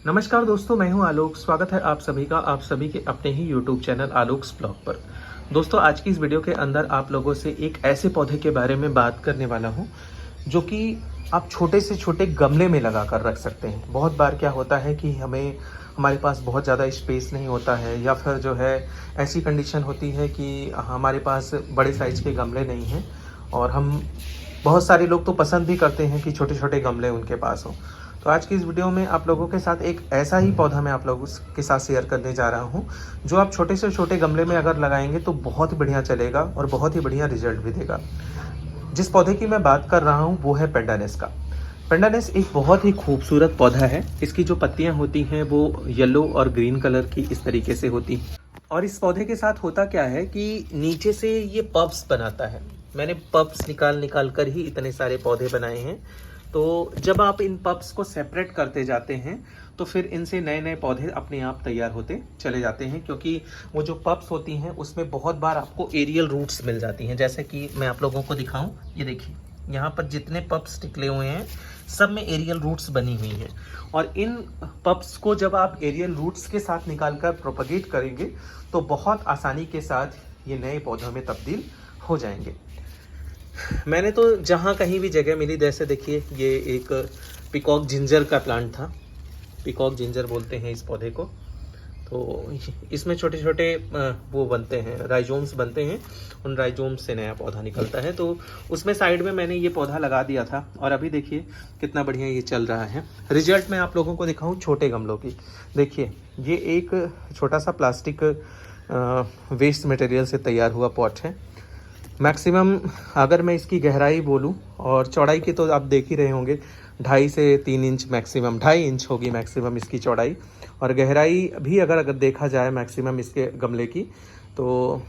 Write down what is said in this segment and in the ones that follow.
नमस्कार दोस्तों, मैं हूं आलोक। स्वागत है आप सभी का आप सभी के अपने ही YouTube चैनल आलोक्स ब्लॉग पर। दोस्तों, आज की इस वीडियो के अंदर आप लोगों से एक ऐसे पौधे के बारे में बात करने वाला हूं जो कि आप छोटे से छोटे गमले में लगा कर रख सकते हैं। बहुत बार क्या होता है कि हमारे पास बहुत ज़्यादा स्पेस नहीं होता है, या फिर जो है ऐसी कंडीशन होती है कि हमारे पास बड़े साइज़ के गमले नहीं हैं, और बहुत सारे लोग तो पसंद भी करते हैं कि छोटे छोटे गमले उनके पास हों। तो आज की इस वीडियो में आप लोगों के साथ एक ऐसा ही पौधा मैं आप लोगों के साथ शेयर करने जा रहा हूं, जो आप छोटे से छोटे गमले में अगर लगाएंगे तो बहुत ही बढ़िया चलेगा और बहुत ही बढ़िया रिजल्ट भी देगा। जिस पौधे की मैं बात कर रहा हूं वो है पेंडानेस का। पेंडानेस एक बहुत ही खूबसूरत पौधा है। इसकी जो पत्तियां होती हैं वो येलो और ग्रीन कलर की इस तरीके से होती हैं। और इस पौधे के साथ होता क्या है कि नीचे से ये पब्स बनाता है। मैंने पब्स निकाल निकाल कर ही इतने सारे पौधे बनाए हैं। तो जब आप इन पब्स को सेपरेट करते जाते हैं तो फिर इनसे नए नए पौधे अपने आप तैयार होते चले जाते हैं, क्योंकि वो जो पब्स होती हैं उसमें बहुत बार आपको एरियल रूट्स मिल जाती हैं। जैसे कि मैं आप लोगों को दिखाऊं, ये देखिए यहाँ पर जितने पब्स निकले हुए हैं सब में एरियल रूट्स बनी हुई हैं। और इन पब्स को जब आप एरियल रूट्स के साथ निकाल कर प्रोपगेट करेंगे तो बहुत आसानी के साथ ये नए पौधों में तब्दील हो जाएंगे। मैंने तो जहाँ कहीं भी जगह मिली, जैसे देखिए ये एक पिकॉक जिंजर का प्लांट था। पिकॉक जिंजर बोलते हैं इस पौधे को। तो इसमें छोटे छोटे वो बनते हैं, राइजोम्स बनते हैं। उन राइजोम्स से नया पौधा निकलता है। तो उसमें साइड में मैंने ये पौधा लगा दिया था और अभी देखिए कितना बढ़िया ये चल रहा है। रिजल्ट मैं आप लोगों को दिखाऊं छोटे गमलों की। देखिए ये एक छोटा सा प्लास्टिक वेस्ट मटेरियल से तैयार हुआ पॉट है। मैक्सिमम अगर मैं इसकी गहराई बोलूं और चौड़ाई की तो आप देख ही रहे होंगे, 2.5 से 3 इंच, मैक्सिमम 2.5 इंच होगी मैक्सिमम इसकी चौड़ाई। और गहराई भी अगर देखा जाए मैक्सिमम इसके गमले की तो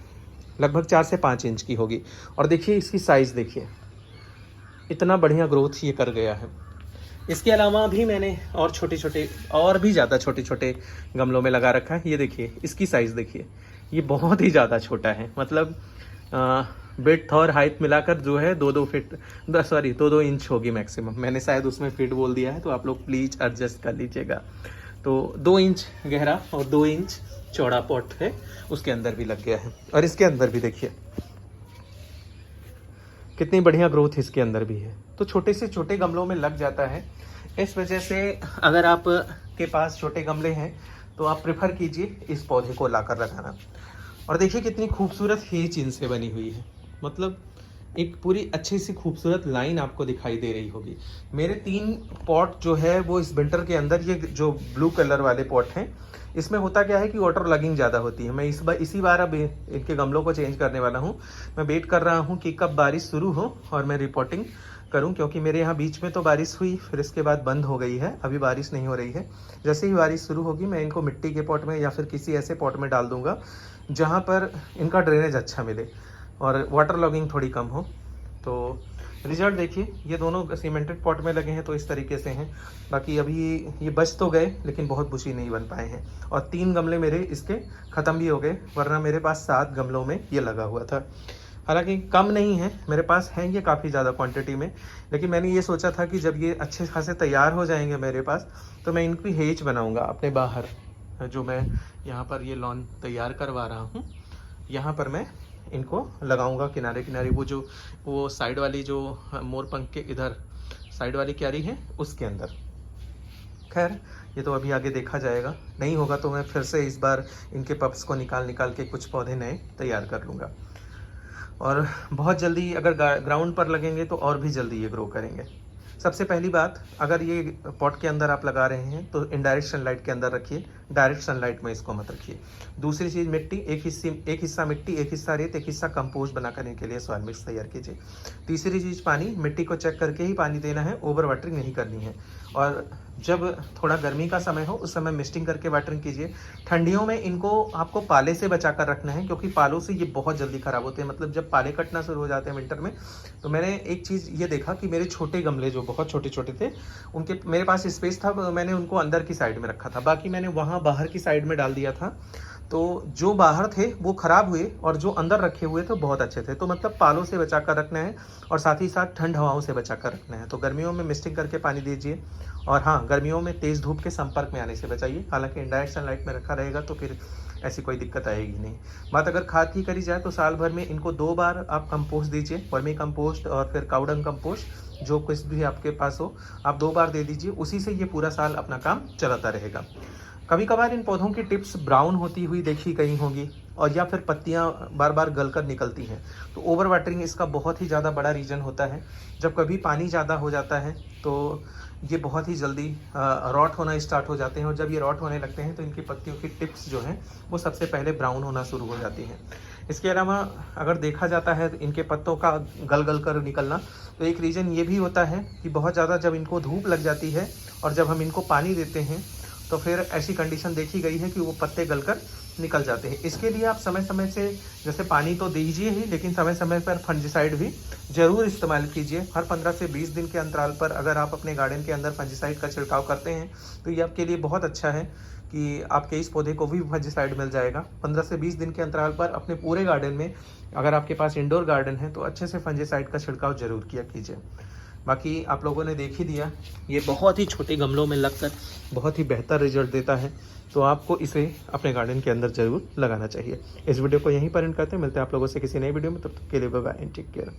लगभग 4 से 5 इंच की होगी। और देखिए इसकी साइज़ देखिए, इतना बढ़िया ग्रोथ ये कर गया है। इसके अलावा भी मैंने और छोटे छोटे और भी ज़्यादा छोटे छोटे गमलों में लगा रखा है। ये देखिए इसकी साइज़ देखिए, ये बहुत ही ज़्यादा छोटा है। मतलब विड्थ और हाइट मिलाकर जो है 2-2 इंच होगी मैक्सिमम। मैंने शायद उसमें फीट बोल दिया है, तो आप लोग प्लीज़ एडजस्ट कर लीजिएगा। तो 2 इंच गहरा और 2 इंच चौड़ा पॉट है, उसके अंदर भी लग गया है। और इसके अंदर भी देखिए कितनी बढ़िया ग्रोथ इसके अंदर भी है। तो छोटे से छोटे गमलों में लग जाता है। इस वजह से अगर आप के पास छोटे गमले हैं तो आप प्रेफर कीजिए इस पौधे को लाकर लगाना। और देखिए कितनी खूबसूरत हेज इनसे बनी हुई है। मतलब एक पूरी अच्छी सी खूबसूरत लाइन आपको दिखाई दे रही होगी। मेरे 3 पॉट जो है वो इस विंटर के अंदर, ये जो ब्लू कलर वाले पॉट हैं, इसमें होता क्या है कि वाटर लगिंग ज़्यादा होती है। मैं इसी बार अब इनके गमलों को चेंज करने वाला हूँ। मैं वेट कर रहा हूँ कि कब बारिश शुरू हो और मैं रिपोर्टिंग करूं, क्योंकि मेरे यहाँ बीच में तो बारिश हुई, फिर इसके बाद बंद हो गई है। अभी बारिश नहीं हो रही है। जैसे ही बारिश शुरू होगी मैं इनको मिट्टी के पॉट में या फिर किसी ऐसे पॉट में डाल दूंगा जहाँ पर इनका ड्रेनेज अच्छा मिले और वाटर लॉगिंग थोड़ी कम हो। तो रिजल्ट देखिए, ये दोनों सीमेंटेड पॉट में लगे हैं तो इस तरीके से हैं। बाकी अभी ये बच तो गए लेकिन बहुत बुशी नहीं बन पाए हैं। और 3 गमले मेरे इसके ख़त्म भी हो गए, वरना मेरे पास 7 गमलों में ये लगा हुआ था। हालांकि कम नहीं है, मेरे पास हैं ये काफ़ी ज़्यादा क्वांटिटी में। लेकिन मैंने ये सोचा था कि जब ये अच्छे खासे तैयार हो जाएंगे मेरे पास, तो मैं इनकी हेज बनाऊंगा अपने बाहर। जो मैं यहाँ पर ये लॉन तैयार करवा रहा हूँ, यहाँ पर मैं इनको लगाऊंगा किनारे किनारे। वो साइड वाली जो मोर पंख के इधर साइड वाली क्यारी है उसके अंदर। खैर ये तो अभी आगे देखा जाएगा। नहीं होगा तो मैं फिर से इस बार इनके पप्स को निकाल निकाल के कुछ पौधे नए तैयार कर लूँगा। और बहुत जल्दी अगर ग्राउंड पर लगेंगे तो और भी जल्दी ये ग्रो करेंगे। सबसे पहली बात, अगर ये पॉट के अंदर आप लगा रहे हैं तो इनडायरेक्ट सनलाइट के अंदर रखिए, डायरेक्ट सनलाइट में इसको मत रखिए। दूसरी चीज़, मिट्टी एक हिस्सा मिट्टी, एक हिस्सा रेत, एक हिस्सा कंपोस्ट बना करने के लिए सॉइल मिक्स तैयार कीजिए। तीसरी चीज़, पानी, मिट्टी को चेक करके ही पानी देना है, ओवर वाटरिंग नहीं करनी है। और जब थोड़ा गर्मी का समय हो उस समय मिस्टिंग करके वाटरिंग कीजिए। ठंडियों में इनको आपको पाले से बचा कर रखना है, क्योंकि पालों से ये बहुत जल्दी ख़राब होते हैं। मतलब जब पाले कटना शुरू हो जाते हैं विंटर में, तो मैंने एक चीज़ ये देखा कि मेरे छोटे गमले जो बहुत छोटे छोटे थे, उनके मेरे पास स्पेस था, मैंने उनको अंदर की साइड में रखा था, बाकी मैंने वहाँ बाहर की साइड में डाल दिया था। तो जो बाहर थे वो ख़राब हुए और जो अंदर रखे हुए थे बहुत अच्छे थे। तो मतलब पालों से बचा कर रखना है और साथ ही साथ ठंड हवाओं से बचा कर रखना है। तो गर्मियों में मिस्टिंग करके पानी दीजिए और हाँ, गर्मियों में तेज़ धूप के संपर्क में आने से बचाइए। हालांकि इनडायरेक्ट सनलाइट में रखा रहेगा तो फिर ऐसी कोई दिक्कत आएगी नहीं। बात अगर खाद की करी जाए तो साल भर में इनको 2 बार आप कंपोस्ट दीजिए, वर्मी कंपोस्ट और फिर काउडंग कंपोस्ट, जो कुछ भी आपके पास हो आप 2 बार दे दीजिए। उसी से ये पूरा साल अपना काम चलाता रहेगा। कभी कभार इन पौधों की टिप्स ब्राउन होती हुई देखी गई होंगी और या फिर पत्तियां बार बार गलकर निकलती हैं। तो ओवर वाटरिंग इसका बहुत ही ज़्यादा बड़ा रीज़न होता है। जब कभी पानी ज़्यादा हो जाता है तो ये बहुत ही जल्दी रॉट होना स्टार्ट हो जाते हैं और जब ये रॉट होने लगते हैं तो इनकी पत्तियों की टिप्स जो हैं वो सबसे पहले ब्राउन होना शुरू हो जाती हैं। इसके अलावा अगर देखा जाता है इनके पत्तों का गल गल कर निकलना, तो एक रीज़न ये भी होता है कि बहुत ज़्यादा जब इनको धूप लग जाती है और जब हम इनको पानी देते हैं तो फिर ऐसी कंडीशन देखी गई है कि वो पत्ते गलकर निकल जाते हैं। इसके लिए आप समय समय से जैसे पानी तो दीजिए ही, लेकिन समय समय पर फंजीसाइड भी ज़रूर इस्तेमाल कीजिए। हर 15 से 20 दिन के अंतराल पर अगर आप अपने गार्डन के अंदर फंजीसाइड का छिड़काव करते हैं तो ये आपके लिए बहुत अच्छा है कि आपके इस पौधे को भी फंजीसाइड मिल जाएगा। 15 से 20 दिन के अंतराल पर अपने पूरे गार्डन में, अगर आपके पास इंडोर गार्डन है तो अच्छे से फंजीसाइड का छिड़काव जरूर किया कीजिए। बाकी आप लोगों ने देख ही दिया, ये बहुत ही छोटे गमलों में लगकर बहुत ही बेहतर रिजल्ट देता है। तो आपको इसे अपने गार्डन के अंदर ज़रूर लगाना चाहिए। इस वीडियो को यहीं पर एंड करते हैं। मिलते हैं आप लोगों से किसी नई वीडियो में, तब तक के लिए bye bye and take care.